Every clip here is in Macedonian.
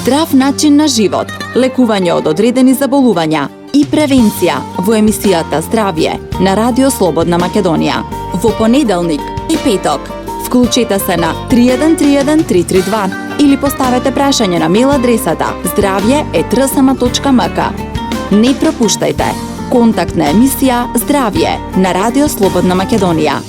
здрав начин на живот, лекување од одредени заболувања и превенција во емисијата Здравје на Радио Слободна Македонија. Во понеделник и петок. Вклучете се на 3131 332 или поставете прашање на мејл адресата zdravje@rsm.mk. Не пропуштајте. Контактна емисија Здравје на Радио Слободна Македонија.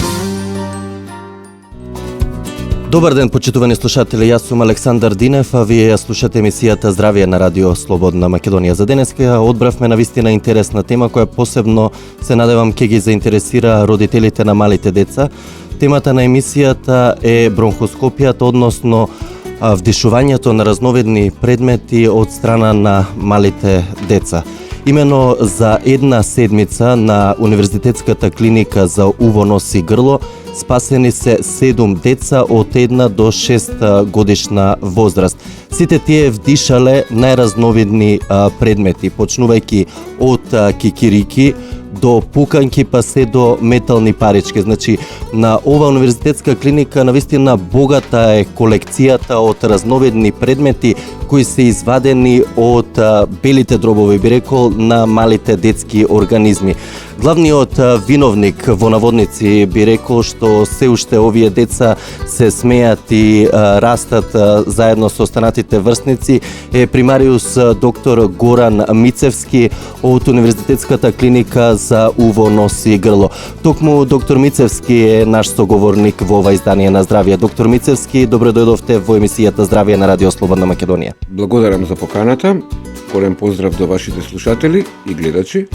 Добар ден, почитувани слушатели, јас сум Александар Динев, а вие ја слушате емисијата Здравје на Радио Слободна Македонија. За денеска одбравме на вистина интересна тема која посебно се надевам ќе ги заинтересира родителите на малите деца. Темата на емисијата е бронхоскопијата, односно вдишувањето на разновидни предмети од страна на малите деца. Имено за една седмица на Универзитетската клиника за уво, нос и грло спасени се 7 деца од 1 до 6 годишна возраст. Сите тие вдишале најразновидни предмети, почнувајќи од кикирики до пуканки па се до метални парички. Значи, на ова универзитетска клиника навистина богата е колекцијата од разновидни предмети кои се извадени од белите дробови, би рекол, на малите детски организми. Главниот виновник во наводници би рекол што се уште овие деца се смеат и растат заедно со останатите врсници е примариус доктор Горан Мицевски од Универзитетската клиника за уво, нос и грло. Токму доктор Мицевски е наш соговорник во ова издание на Здравје. Доктор Мицевски, добро дојдовте во емисијата Здравје на Радио Слободна Македонија. Благодарам за поканата. Голем поздрав до вашите слушатели и гледачи.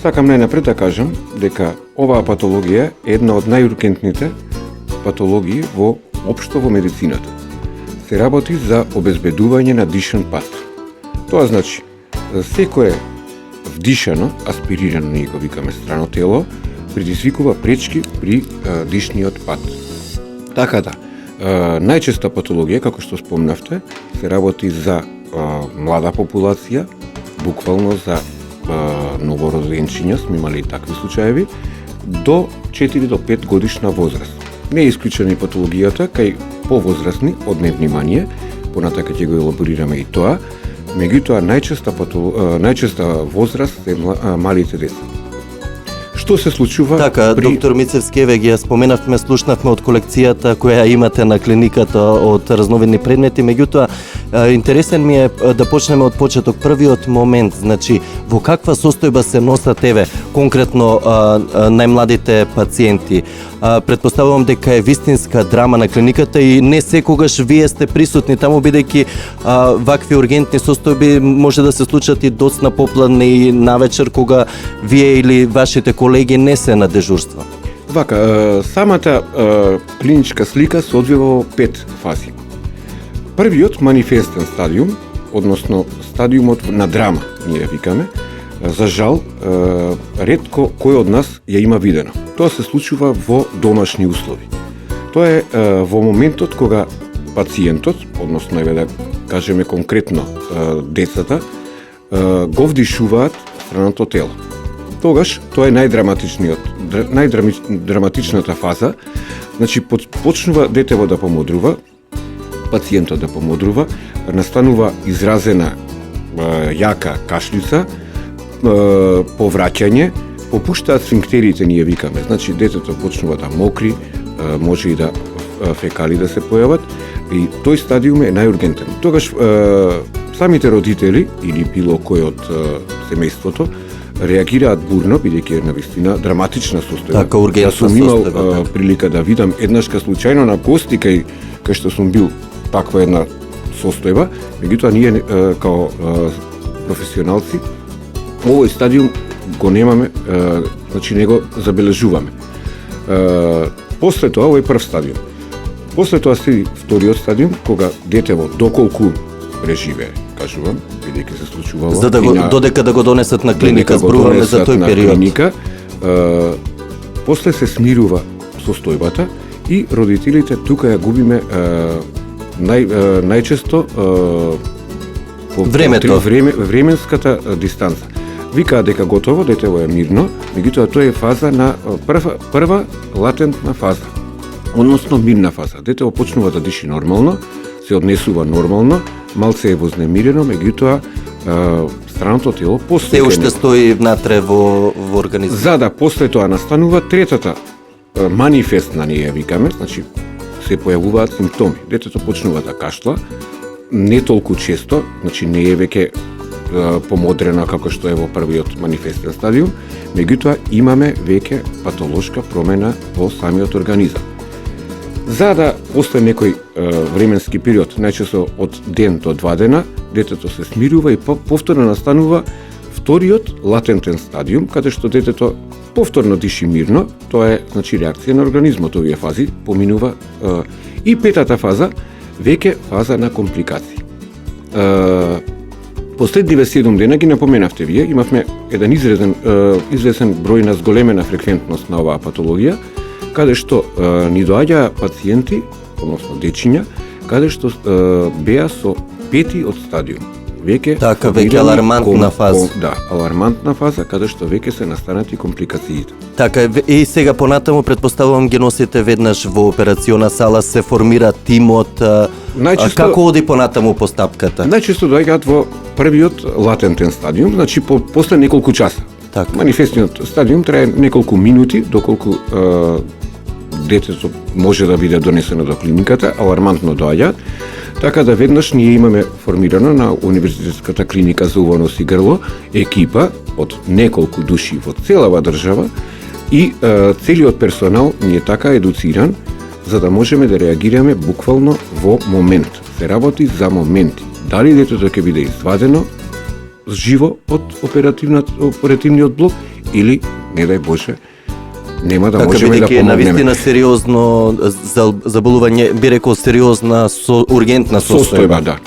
Сакам најнапред да кажам дека оваа патологија е една од најургентните патологии општо во медицината. Се работи за обезбедување на дишен пат. Тоа значи, секое вдишано, аспирирано, ние го викаме страно тело, предизвикува пречки при дишниот пат. Така да, најчеста патологија, како што спомнавте, се работи за млада популација, буквално за новороденчиња, сме имали и такви случаеви, до 4 до 5 годишна возраст. Не е исклучена и патологијата кај повозрастни, од невнимание, понатака ќе го елаборираме и тоа, меѓутоа најчеста возраст е малите деца. Што се случува Така, доктор Мицевски, еве ги споменавме, слушнавме од колекцијата која имате на клиниката од разновидни предмети, меѓутоа интересен ми е да почнеме од почеток, првиот момент, значи во каква состојба се носат еве конкретно најмладите пациенти. Претпоставувам дека е вистинска драма на клиниката и не секогаш вие сте присутни таму, бидејќи вакви ургентни состојби може да се случат и доцна попладне и навечер кога вие или вашите колеги не се на дежурство. Вака, самата клиничка слика се одвива во 5 фази. Првиот манифестен стадиум, односно стадиумот на драма, ние викаме, за жал, ретко кој од нас ја има видено. Тоа се случува во домашни услови. Тоа е во моментот кога пациентот, односно еве да кажеме конкретно децата, го вдишуваат страното тело. Тогаш тоа е најдраматичната фаза. Значи почнува детево да помодрува, пациентот да помодрува, настанува изразена јака кашлица, повраќање, попуштаат сфинктерите, ние викаме. Значи детето почнува да мокри, може и да фекали да се појават и тој стадиум е најургентен. Тогаш самите родители или било кој од семејството реагираат бурно, бидејќи е навистина драматична состојба. Така, ургентна состојба. Сум имал прилика да видам еднашка случајно на гости кај што сум бил таква една состојба, меѓутоа ние као професионалци овој стадиум го немаме, значи не го забележуваме. После тоа, овој прв стадиум. После тоа следи вториот стадиум, кога детево доколку преживее, кажувам, бидејќи се случувало. За да додека да го донесат на клиника, зборуваме за тој период. Клиника, после се смирува состојбата и родителите тука ја губиме најчесто временската дистанца. Викаат дека готово, детево е мирно, меѓутоа тоа е фаза на прва латентна фаза, односно мирна фаза. Детево почнува да диши нормално, се однесува нормално, малце е вознемирено, меѓутоа страното тело после Се уште стои внатре во организмот. За да после тоа настанува третата манифест на неја викаме, значи се појавуваат симптоми. Детето почнува да кашла, не толку често, значи не е веќе помодрена како што е во првиот манифестен стадиум, меѓутоа имаме веќе патолошка промена во самиот организам. За да после некој временски период, најчесто од ден до 2 дена, детето се смирува и повторно настанува вториот латентен стадиум, каде што детето повторно диши мирно, тоа е значи реакција на организмот, овие фази поминува и петата фаза, веќе фаза на компликации. Последниве 7 дена ги напоменавте вие, имавме еден известен број на зголемена фреквентност на оваа патологија, каде што ни доаѓа пациенти, односно дечиња, каде што беа со петиот стадиум. Веќе Така, веќе алармантна фаза. Да, алармантна фаза, каде што веќе се настанати компликациите. Така, и сега понатаму предпоставувам ги носите веднаш во операциона сала, се формира тимот, како оди понатаму постапката? Најчесто доаѓаат во првиот латентен стадиум, значи после неколку часа. Така. Манифестниот стадиум трае неколку минути, доколку детето може да биде донесено до клиниката, алармантно доаѓаат, така да веднаш ние имаме формирано на Универзитетската клиника за уво, нос и грло екипа од неколку души во целава држава и целиот персонал ни е така едуциран за да можеме да реагираме буквално во момент. Се работи за моменти. Дали детето ќе биде извадено живо од оперативниот блок или, не дај Боже, нема да така, можеме да помогнеме. навистина сериозно заболување, би рекол сериозна ургентна состојба. Да.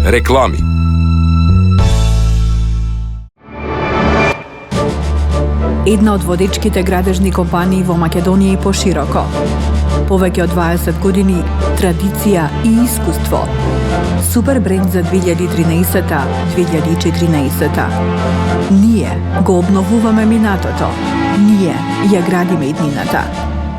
Реклами. Една од водечките градежни компании во Македонија и пошироко. Повеќе од 20 години традиција и искуство. Супер бренд за 2013-2014. Ние го обновуваме минатото. Ние ја градиме иднината.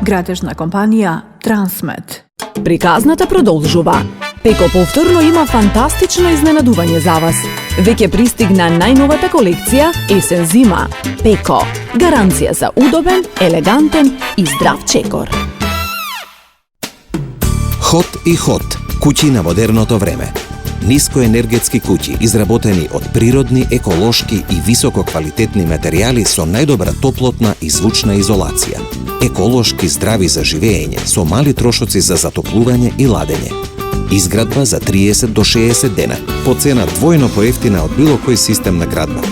Градежна компанија Трансмет. Приказната продолжува. Пеко повторно има фантастично изненадување за вас. Веќе пристигна најновата колекција есен-зима. Пеко. Гаранција за удобен, елегантен и здрав чекор. Хот и Хот. Куќи на модерното време. Нискоенергетски куќи изработени од природни, еколошки и висококвалитетни материјали со најдобра топлотна и звучна изолација. Еколошки здрави за живеење со мали трошоци за затоплување и ладење. Изградба за 30 до 60 дена, по цена двојно поевтина од било кој систем на градба.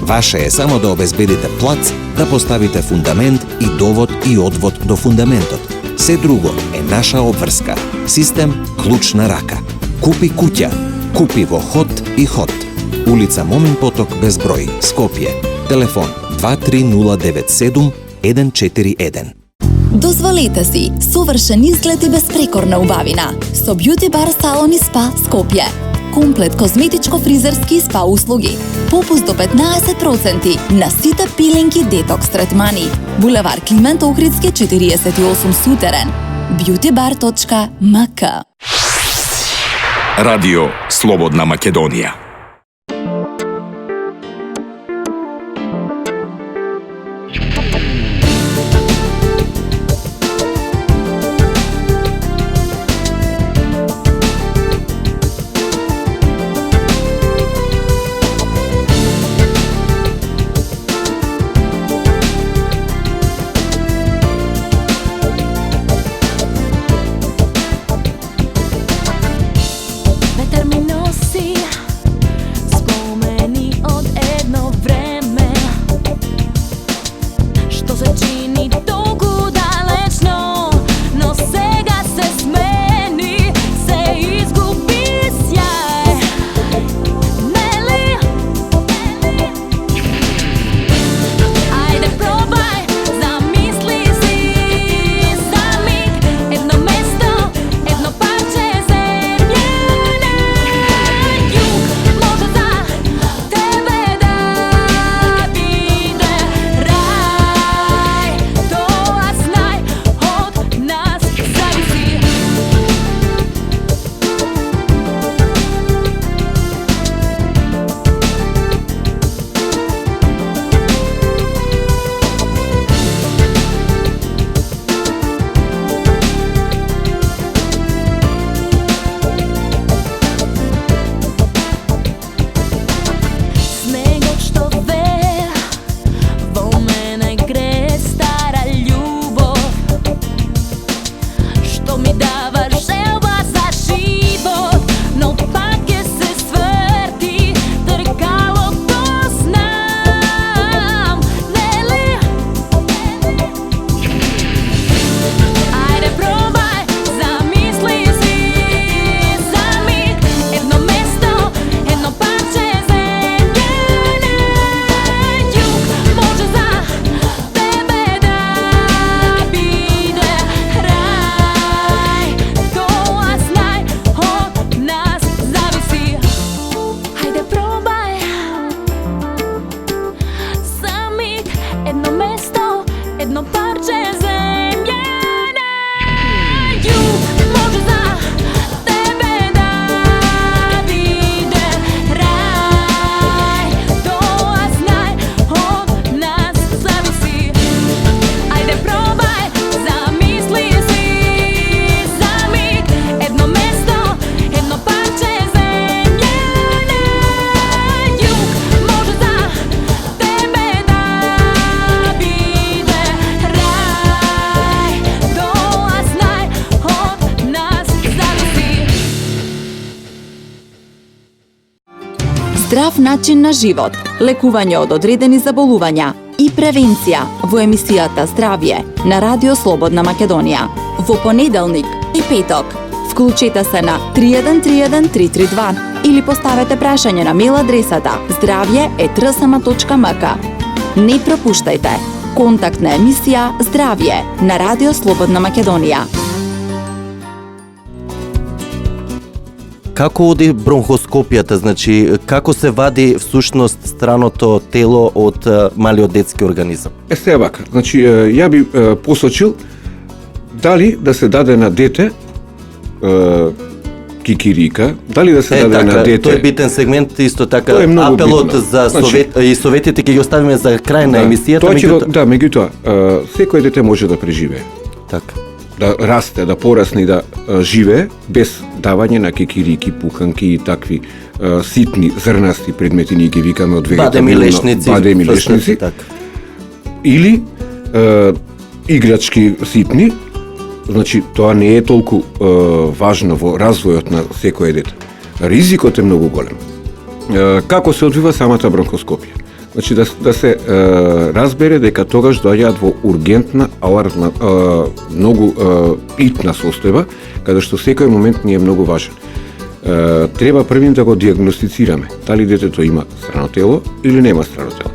Ваше е само да обезбедите плац, да поставите фундамент и довод и одвод до фундаментот. Се друго е наша обврска. Систем клуч на рака. Купи куќа. Купи во Хот и Хот. Улица Момин Поток без број, Скопје. Телефон 23097 141. Дозволете си совршен изглед и безпрекорна убавина со Beauty Bar Salon и Spa Скопје. Комплет козметичко-фризерски и спа услуги. Попуст до 15% на сите пилинги детокс третмани. Булевар Климент Охридски 48 Сутерен. beautybar.mk. Радио Слободна Македонија. Здрав начин на живот, лекување од одредени заболувања и превенција во емисијата Здравје на Радио Слободна Македонија. Во понеделник и петок Вклучете се на 3131 или поставете прашање на мејл адресата zdravje@rsma.mk. Не пропуштајте. Контактна емисија Здравје на Радио Слободна Македонија. Како оди бронхоскопијата, значи како се вади всушност страното тело од малиот детски организам? Сега вака, значи ја би посочил дали да се даде на дете кикирика, дали да се даде на дете... Тој е битен сегмент, исто така Тоа е многу апелот битно. за Значи, и советите ќе ги оставиме за крај на емисијата. Тоа ќе го, да, меѓутоа, секој дете може да преживее, Така. да расте, да порасне и да живее без давање на кикирики, пуканки и такви ситни зрнасти предмети, ние ги викаме од Бадеми вегетабилно, лешници, бадеми лешници, така. или играчки ситни. Значи, тоа не е толку важно во развојот на секој дете. Ризикот е многу голем. Како се одвива самата бронхоскопија? Значи, да се разбере дека тогаш доаѓаат во ургентна, алармна, многу итна состојба, каде што секој момент ни е многу важен. Треба првим да го диагностицираме дали детето има страно тело или нема страно тело.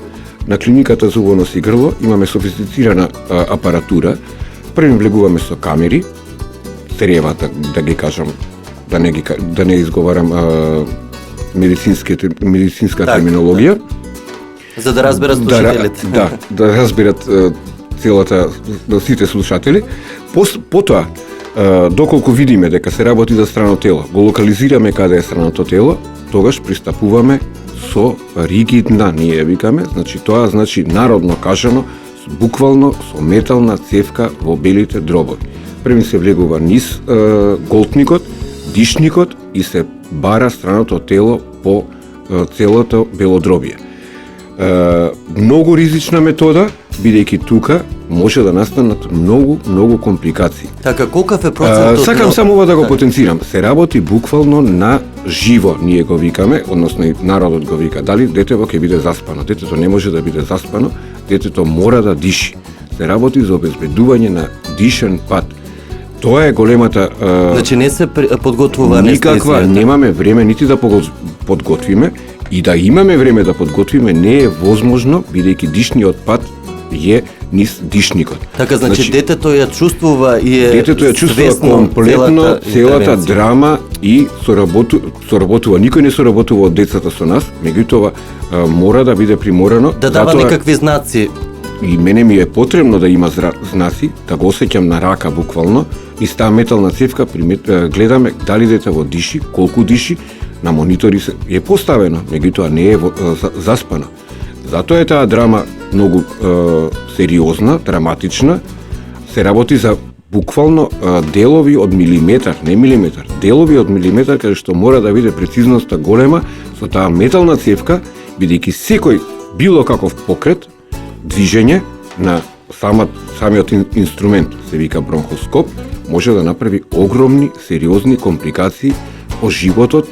На клиниката за убо, нос и грло имаме софистицирана апаратура. Првим влегуваме со камери, треба да ги кажам, да не изговарам медицинска терминологија. За да разберат слушателите. Да разберат целата, сите слушатели. Потоа, доколку видиме дека се работи за страно тело, го локализираме каде е страното тело, тогаш пристапуваме со ригидна, ние викаме, значи тоа значи народно кажано, буквално со метална цевка во белите дробови. Први се влегува низ голтникот, дишникот и се бара страното тело по целото белодробие. Многу ризична метода, бидејќи тука може да настанат многу компликации. Така, колкав е процентот? Сакам само ова да го потенцирам. Се работи буквално на живо, ние го викаме, односно и народот го вика. Дали детето ќе биде заспано? Детето не може да биде заспано, детето мора да диши. Се работи за обезбедување на дишен пат. Тоа е големата... Значи не се подготвува никаква, немаме време нити да подготвиме, и да имаме време да подготвиме не е возможно, бидејќи дишниот пат е низ дишникот. Така, значи детето ја чувствува и е детето ја чувствува комплетно целата драма и соработува. Никој не соработува од децата со нас, меѓутоа мора да биде приморано да дава некакви знаци. И мене ми е потребно да има знаци, да го осеќам на рака буквално, и таа метална цевка гледаме дали детето диши, колку диши, на монитори е поставено, меѓутоа не е заспано. Затоа е таа драма многу сериозна, драматична, се работи за буквално делови од милиметар, не милиметар, делови од милиметар, каде што мора да биде прецизноста голема со таа метална цевка, бидејќи секој било каков покрет, движење на самиот инструмент, се вика бронхоскоп, може да направи огромни, сериозни компликации по животот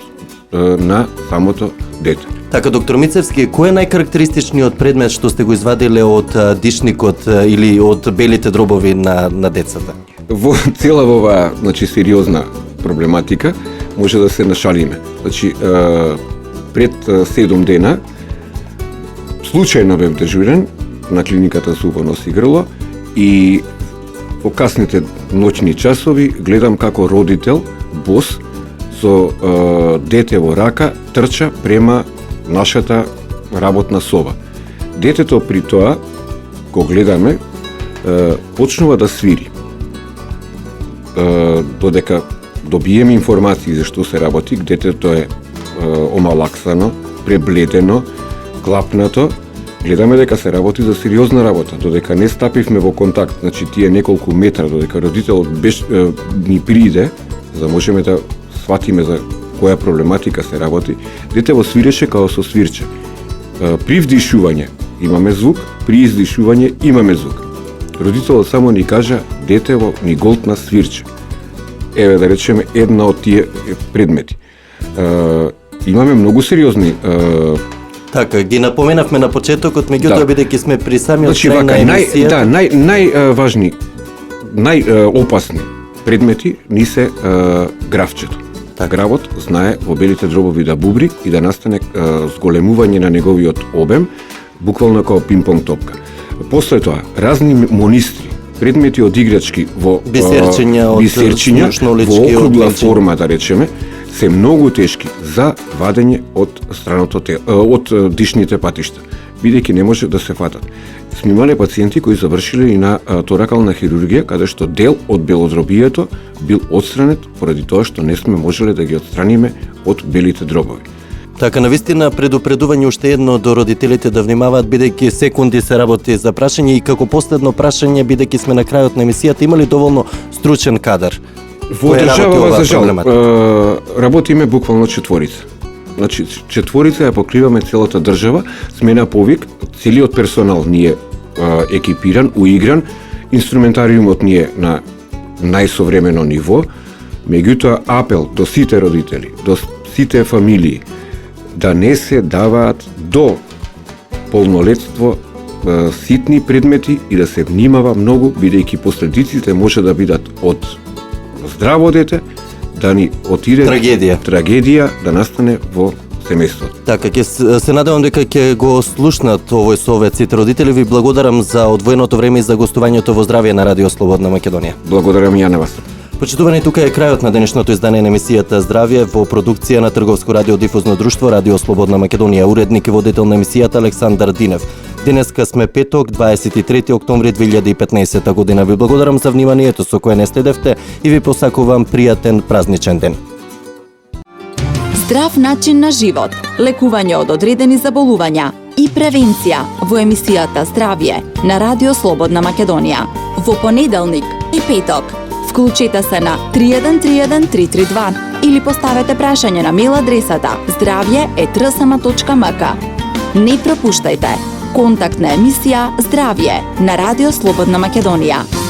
на самото дете. Така, доктор Мицевски, кој е најкарактеристичниот предмет што сте го извадиле од дишникот или од белите дробови на децата? Во цела оваа, значи, сериозна проблематика може да се нашалиме. Значи, пред 7 дена случајно бев дежурен на клиниката за убо, нос и грло и во касните ноќни часови гледам како родител бос со дете во рака трча према нашата работна соба. Детето при тоа, го гледаме, почнува да свири. Додека добиеме информации за што се работи, детето е омалаксано, пребледено, клапнато, гледаме дека се работи за сериозна работа, додека не стапивме во контакт, значи тие неколку метра, додека родителот ни приде, за да можеме да сватиме за која проблематика се работи, детево свиреше као со свирче. При вдишување имаме звук, при издишување имаме звук. Родителот само ни кажа, детево ни голтна свирче. Еве да речеме една од тие предмети. Имаме многу сериозни Така, ги напоменавме на почетокот, меѓутоа бидејќи сме при самиот крај на емисијата. Најважни, најопасни предмети ни се гравчето. Гравот знае во белите дробови да бубри и да настане зголемување на неговиот обем, буквално како пинг-понг топка. После тоа, разни монистри, предмети од играчки во бисерчиња во округла форма, да речеме, се многу тешки за вадење од страното од дишните патишта, бидејќи не може да се фатат. Сме имале пациенти кои завршиле и на торакална хирургија, каде што дел од белодробието бил отстранет поради тоа што не сме можеле да ги отстраниме од белите дробови. Така, навистина предупредување уште едно до родителите да внимаваат, бидејќи секунди се работи за прашање. И како последно прашање, бидејќи сме на крајот на емисијата, има ли доволно стручен кадар? Во државава, за жал, работиме буквално четворица. Значи, четворица ја покриваме целата држава, сме на повик, целиот персонал ни е екипиран, уигран, инструментариумот ни е на најсовремено ниво, меѓутоа апел до сите родители, до сите фамилии, да не се даваат до полнолетство ситни предмети и да се внимава многу, бидејќи последиците може да бидат од здраво дете, да ни отиде трагедија да настане во семејството. Така, се надевам дека ќе го слушнат овој совет сите родители. Ви благодарам за одвоеното време и за гостувањето во Здравје на Радио Слободна Македонија. Благодарам и ја на вас. Почитувани, тука е крајот на денешното издание на емисијата Здравје во продукција на Трговско радиодифузно друштво Радио Слободна Македонија. Уредник и водител на емисијата Александар Динев. Денеска сме петок, 23 октомври 2015 година. Ви благодарам за вниманието со кое не следевте и ви посакувам пријатен празничен ден. Здрав начин на живот, лекување од одредени заболувања и превенција во емисијата Здравје на Радио Слободна Македонија. Во понеделник и петок. Вклучете се на 3131 или поставете прашање на мејл адресата zdravje@rsma.mk. Не пропуштајте контактна емисија Здравје на Радио Слободна Македонија.